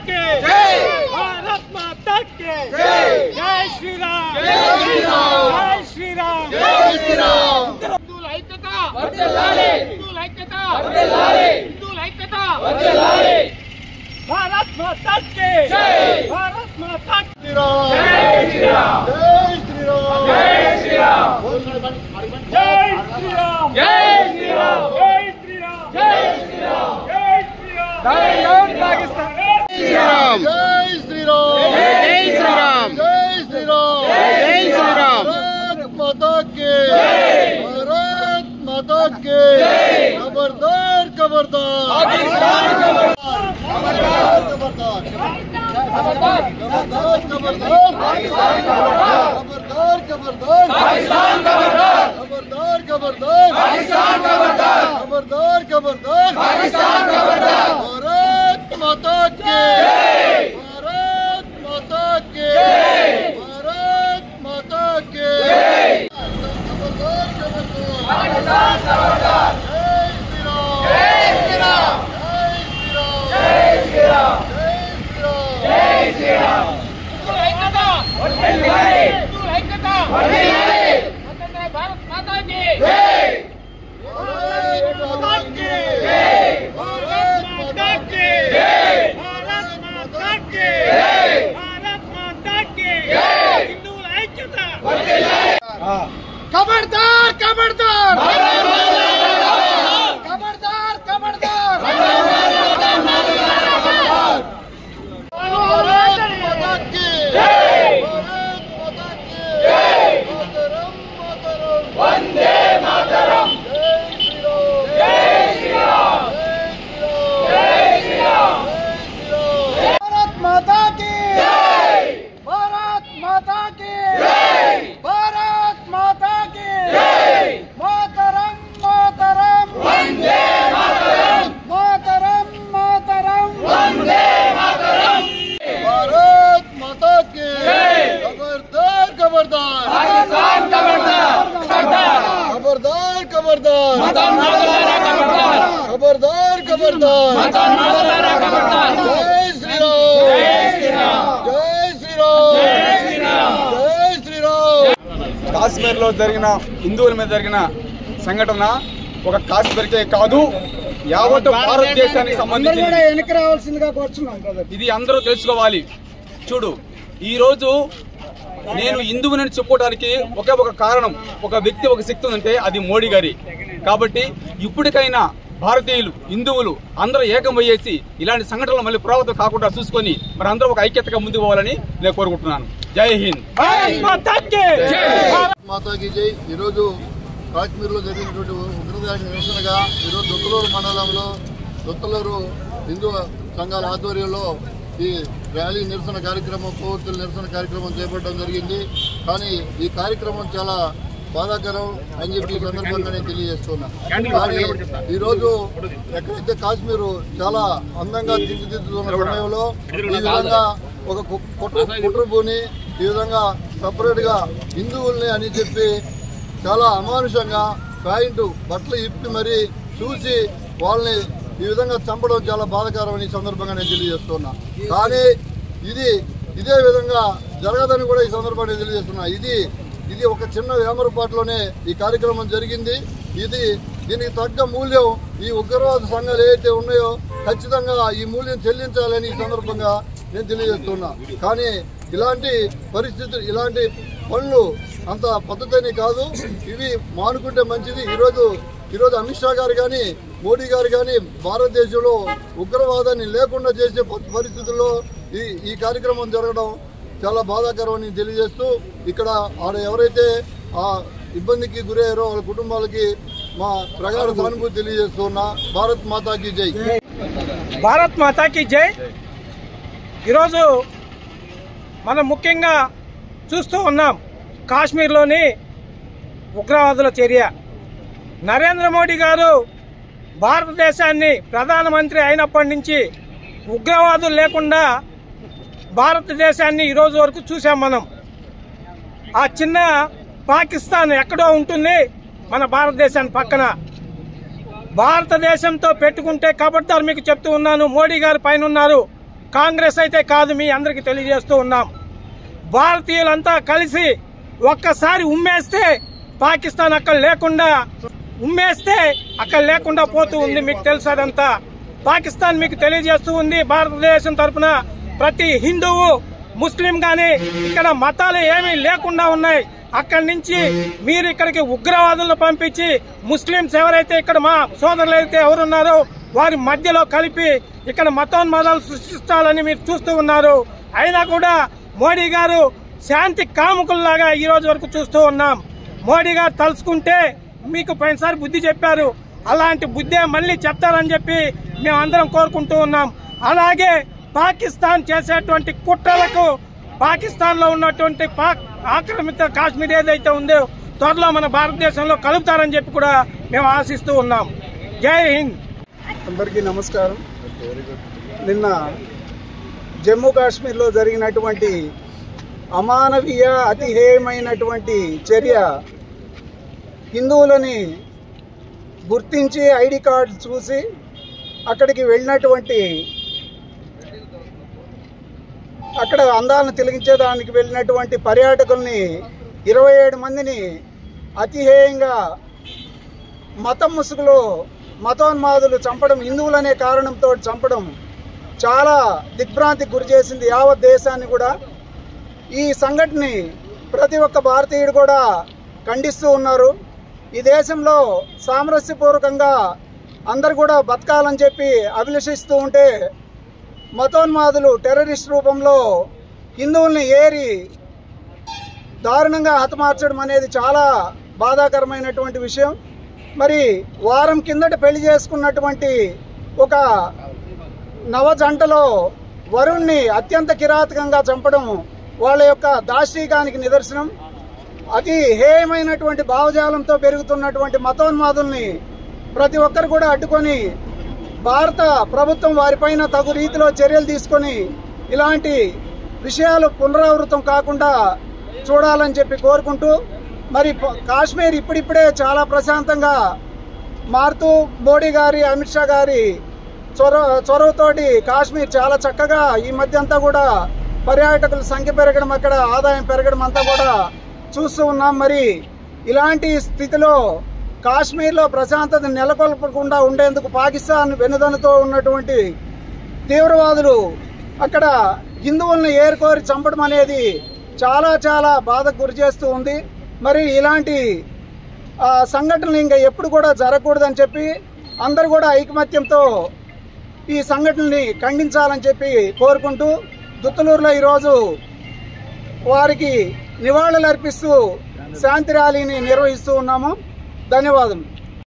की जय, भारत माता की जय, जय श्री राम, जय श्री राम, जय श्री राम, जय श्री राम। हिंदू ऐक्यता वर्धिल्लाली, हिंदू ऐक्यता वर्धिल्लाली, हिंदू ऐक्यता वर्धिल्लाली। भारत माता की जय, भारत माता की जय, श्री राम, जय श्री राम, जय श्री राम, जय श्री राम, जय श्री राम, जय श्री राम, जय श्री राम, जय श्री राम, जय पाकिस्तान, जय राम, जय श्री राम, जय श्री राम, जय श्री राम, जय श्री राम। भारत माता की जय, भारत माता की जय। खबरदार खबरदार पाकिस्तान, खबरदार खबरदार खबरदार खबरदार खबरदार पाकिस्तान, खबरदार खबरदार खबरदार पाकिस्तान, खबरदार खबरदार खबरदार पाकिस्तान, खबरदार खबरदार खबरदार पाकिस्तान, खबरदार। भारत माता की जय, भारत माता की जय, भारत माता की जय। खबरदार खबरदार पाकिस्तान, खबरदार। जय श्री राम, जय श्री राम, जय श्री राम, जय श्री राम, जय श्री राम। हिंदू ऐक्यता वर्धिल्लाली, हिंदू ऐक्यता वर्धिल्लाली। स्वतंत्र भारत माता की जय, भारत माता की जय, भारत माता की जय, भारत माता की जय, भारत माता की जय। हिंदू ऐक्यता वर्धिल्लाली। खबरदार खबरदार खबरदार खबरदार। भारत माता की जय, भारत माता की जय। मातरम मातरम वंदे मातरम। जय श्री राम, जय श्री राम, जय श्री राम। भारत माता की जय, भारत माता की जय, भारत माता की जय। मातरम मातरम वंदे मातरम, मातरम मातरम वंदे मातरम। भारत माता की जय। खबरदार खबरदार पाकिस्तान, खबरदार खबरदार खबरदार खबरदार खबरदार खबरदार खबरदार। जय श्री राम, जय श्री राम, जय श्री राम, जय श्री राम, जय श्री राम। కాశ్మీర్ లో జరిగిన హిందువుల మీద జరిగిన సంఘటన ఒక కాశ్మీర్కే కాదు, యావత్ భారతదేశానికి సంబంధించి ఇది అందరూ తెలుసుకోవాలి. చూడు, ఈ రోజు నేను హిందువుని చెప్పుకోవడానికి ఒకే ఒక కారణం, ఒక వ్యక్తి, ఒక శక్తి ఉందంటే అది మోడీ గారి. కాబట్టి ఇప్పటికైనా భారతీయులు, హిందువులు అందరూ ఏకమయ్యేసి ఇలాంటి సంఘటనలు మళ్ళీ పునరావృతం కాకుండా చూసుకొని మరి అందరూ ఒక ఐక్యతగా ముందుకు పోవాలని నేను కోరుకుంటున్నాను. జై హింద్, మాతాకి జై. ఈరోజు కాశ్మీర్ లో జరిగినటువంటి ఉగ్రదాడికి నిరసనగా ఈరోజు దొత్తలూరు మండలంలో దొత్తలూరు హిందూ సంఘాల ఆధ్వర్యంలో ఈ ర్యాలీ నిరసన కార్యక్రమం, కొవ్వొత్తుల నిరసన కార్యక్రమం చేపట్టడం జరిగింది. కానీ ఈ కార్యక్రమం చాలా బాధాకరం అని చెప్పి ఈ సందర్భంగా నేను తెలియజేస్తున్నా. కానీ ఈరోజు ఎక్కడైతే కాశ్మీరు చాలా అందంగా తీర్చిదిద్దుతున్న సమయంలో ఈ విధంగా ఒక కుట్రభూని ఈ విధంగా సపరేట్ గా హిందువుల్ని అని చెప్పి చాలా అమానుషంగా ప్యాంటు బట్టలు ఇప్పి మరీ చూసి వాళ్ళని ఈ విధంగా చంపడం చాలా బాధాకరం అని ఈ సందర్భంగా నేను తెలియజేస్తున్నా. కానీ ఇదే విధంగా జరగదని కూడా ఈ సందర్భంగా నేను తెలియజేస్తున్నా. ఇది ఒక చిన్న వేమరపాటులోనే ఈ కార్యక్రమం జరిగింది. దీనికి తగ్గ మూల్యం ఈ ఉగ్రవాద సంఘాలు ఏవైతే ఉన్నాయో ఖచ్చితంగా ఈ మూల్యం చెల్లించాలని ఈ సందర్భంగా నేను తెలియజేస్తున్నా. కానీ ఇలాంటి పరిస్థితులు, ఇలాంటి పనులు అంత పద్ధతి కాదు. ఇవి మానుకుంటే మంచిది. ఈరోజు అమిత్ షా గారు కానీ మోడీ గారు కానీ భారతదేశంలో ఉగ్రవాదాన్ని లేకుండా చేసే పరిస్థితుల్లో ఈ కార్యక్రమం జరగడం చాలా బాధాకరం అని తెలియజేస్తూ ఇక్కడ ఎవరైతే ఆ ఇబ్బందికి గురయ్యారో వాళ్ళ కుటుంబాలకి మా ప్రగాఢ సానుభూతి తెలియజేస్తున్నా. భారత్ మాతాకి జై, భారత్ మాతాకి జై. ఈరోజు మనం ముఖ్యంగా చూస్తూ ఉన్నాం కాశ్మీర్లోని ఉగ్రవాదుల చర్య. నరేంద్ర మోడీ గారు భారతదేశాన్ని ప్రధానమంత్రి అయినప్పటి నుంచి ఉగ్రవాదులు లేకుండా భారతదేశాన్ని ఈరోజు వరకు చూసాం మనం. ఆ చిన్న పాకిస్తాన్ ఎక్కడో ఉంటుంది మన భారతదేశాన్ని పక్కన. భారతదేశంతో పెట్టుకుంటే ఖబర్దార్ మీకు చెప్తూ ఉన్నాను, మోడీ గారు పైన ఉన్నారు. కాంగ్రెస్ అయితే కాదు, మీ అందరికీ తెలియజేస్తూ ఉన్నాం. భారతీయులంతా కలిసి ఒక్కసారి ఉమ్మేస్తే పాకిస్తాన్ అక్కడ లేకుండా పోతూ ఉంది. మీకు తెలుసు అదంతా. పాకిస్తాన్ మీకు తెలియజేస్తూ ఉంది. భారతదేశం తరఫున ప్రతి హిందువు, ముస్లిం గాని ఇక్కడ మతాలు ఏమీ లేకుండా ఉన్నాయి. అక్కడి నుంచి మీరు ఇక్కడికి ఉగ్రవాదులను పంపించి ముస్లింస్ ఎవరైతే ఇక్కడ మా సోదరులు అయితే ఎవరున్నారో వారి మధ్యలో కలిపి ఇక్కడ మతోన్మాదాలు సృష్టించాలని మీరు చూస్తూ ఉన్నారు. అయినా కూడా మోడీ గారు శాంతి కాముకుల్లాగా ఈ రోజు వరకు చూస్తూ ఉన్నాం. మోడీ గారు తలుచుకుంటే మీకు పోయినసారి బుద్ధి చెప్పారు, అలాంటి బుద్ధే మళ్ళీ చెప్తారని చెప్పి మేమందరం కోరుకుంటూ ఉన్నాం. అలాగే పాకిస్తాన్ చేసేటువంటి కుట్రలకు పాకిస్తాన్ లో ఉన్నటువంటి పాక్ ఆక్రమిత కాశ్మీర్ ఏదైతే ఉందో త్వరలో మన భారతదేశంలో కలుపుతారని చెప్పి కూడా మేము ఆశిస్తూ ఉన్నాం. జై హింద్. అందరికీ నమస్కారం. నిన్న జమ్మూ కాశ్మీర్లో జరిగినటువంటి అమానవీయ అతిహేయమైనటువంటి చర్య, హిందువులని గుర్తించి ఐడి కార్డు చూసి అక్కడికి వెళ్ళినటువంటి, అక్కడ అందాలను తిలకించేదానికి వెళ్ళినటువంటి పర్యాటకుల్ని 27 మందిని అతిహేయంగా మతం ముసుగులో మతోన్మాదులు చంపడం, హిందువులనే కారణంతో చంపడం చాలా దిగ్భ్రాంతికి గురి చేసింది యావత్ దేశాన్ని కూడా. ఈ సంఘటనని ప్రతి ఒక్క భారతీయుడు కూడా ఖండిస్తూ ఉన్నారు. ఈ దేశంలో సామరస్యపూర్వకంగా అందరు కూడా బతకాలని చెప్పి అభిలషిస్తూ ఉంటే మతోన్మాదులు టెర్రరిస్ట్ రూపంలో హిందువుల్ని ఏరి దారుణంగా హతమార్చడం అనేది చాలా బాధాకరమైనటువంటి విషయం. మరి వారం కిందట పెళ్లి చేసుకున్నటువంటి ఒక నవ జంటలో వరుణ్ణి అత్యంత కిరాతకంగా చంపడం వాళ్ళ యొక్క దాష్టీకానికి నిదర్శనం. అతి హేయమైనటువంటి భావజాలంతో పెరుగుతున్నటువంటి మతోన్మాదుల్ని ప్రతి ఒక్కరు కూడా అడ్డుకొని భారత ప్రభుత్వం వారిపైన తగు రీతిలో చర్యలు తీసుకొని ఇలాంటి విషయాలు పునరావృతం కాకుండా చూడాలని చెప్పి కోరుకుంటూ, మరి కాశ్మీర్ ఇప్పుడిప్పుడే చాలా ప్రశాంతంగా మారుతూ మోడీ గారి, అమిత్ షా గారి చొరవతోటి కాశ్మీర్ చాలా చక్కగా ఈ మధ్య అంతా కూడా పర్యాటకుల సంఖ్య పెరగడం, అక్కడ ఆదాయం పెరగడం అంతా కూడా చూస్తూ ఉన్నాం. మరి ఇలాంటి స్థితిలో కాశ్మీర్లో ప్రశాంతత నెలకొల్పకుండా ఉండేందుకు పాకిస్తాన్ వెనుదనతో ఉన్నటువంటి తీవ్రవాదులు అక్కడ హిందువులను ఏరుకోరి చంపడం అనేది చాలా చాలా బాధకు గురి చేస్తూ ఉంది. మరి ఇలాంటి సంఘటనలు ఇంకా ఎప్పుడు కూడా జరగకూడదని చెప్పి అందరూ కూడా ఐకమత్యంతో ఈ సంఘటనని ఖండించాలని చెప్పి కోరుకుంటూ దుత్తలూరులో ఈరోజు వారికి నివాళులు అర్పిస్తూ శాంతి ర్యాలీని నిర్వహిస్తూ ఉన్నాము. ధన్యవాదం.